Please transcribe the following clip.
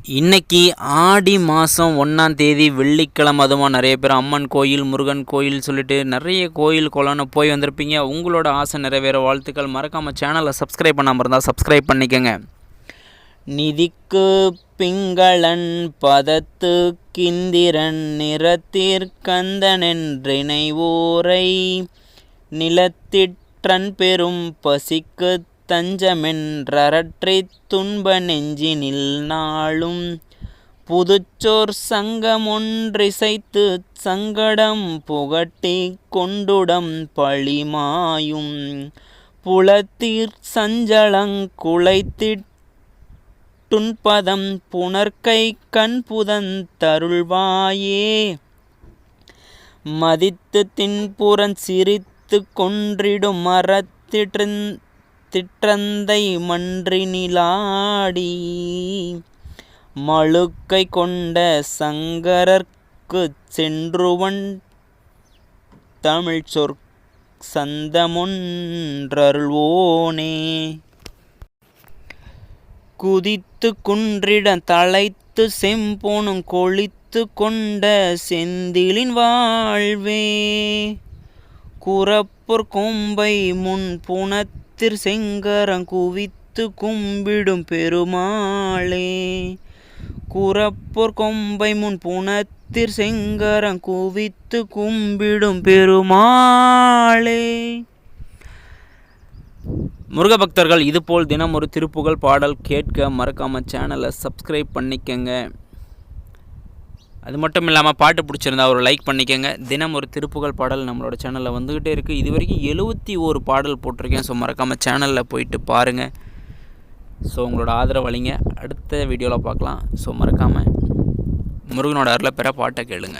இன்னைக்கு ஆடி மாதம் 1ஆம் தேதி வெள்ளிக்கிழமை. அதுவும் நிறைய பேர் அம்மன் கோயில், முருகன் கோயில் சொல்லிட்டு நிறைய கோயில் குளம்னு போய் வந்திருப்பீங்க. உங்களோட ஆசை நிறைவேற வாழ்த்துக்கள். மறக்காமல் சேனலை சப்ஸ்கிரைப் பண்ணாமல் இருந்தால் சப்ஸ்கிரைப் பண்ணிக்கோங்க. நிதிக்கு பிங்களன் பதத்து கிந்திரன் நிறத்திற்கந்தனென்றினை ஊரை நிலத்திற்றன் பெரும் பசிக்கு தஞ்சமென்றற்றித் துன்ப நெஞ்சினில் நாளும் புதுச்சோர் சங்கமொன்றிசைத்து சங்கடம் புகட்டி கொண்டுடம் பழிமாயும் புலத்தீர் சஞ்சலங்குலைத்திட் துன்பதம் புனர்கை கண்புதன் தருள்வாயே மதித்து தின்புறன் சிரித்து கொன்றிடும் திற்றந்தை மன்றினிலாடி மழுக்கை கொண்ட சங்கரர்க்குச் சென்றுவன் தமிழ் சொற் சந்தமொன்றருள்வோனே. குதித்து குன்றிட தழைத்து செம்பொனும் கொளித்து கொண்ட செந்திலின் வாழ்வே குரப்பொர் கொம்பை முன் புனத்திற் செங்கரங் குவித்து கும்பிடும் பெருமாளே குரப்பொர் கொம்பை முன் புனத்திற் செங்கரங் குவித்து கும்பிடும் பெருமாளே. முருக பக்தர்கள் இதுபோல் தினம் ஒரு திருப்புகழ் பாடல் கேட்க மறக்காமல் சேனலை சப்ஸ்கிரைப் பண்ணிக்கங்க. அது மட்டும் இல்லாமல் பாட்டு பிடிச்சிருந்தா ஒரு லைக் பண்ணிக்கங்க. தினம் ஒரு திருப்புகழ் பாடல் நம்மளோட சேனலில் வந்துக்கிட்டே இருக்குது. இது வரைக்கும் 71 பாடல் போட்டிருக்கேன். ஸோ மறக்காமல் சேனலில் போயிட்டு பாருங்கள். ஸோ உங்களோட ஆதரவு அளிங்க. அடுத்த வீடியோவில் பார்க்கலாம். ஸோ மறக்காமல் முருகனோட அருளை பெற பாட்டை கேளுங்க.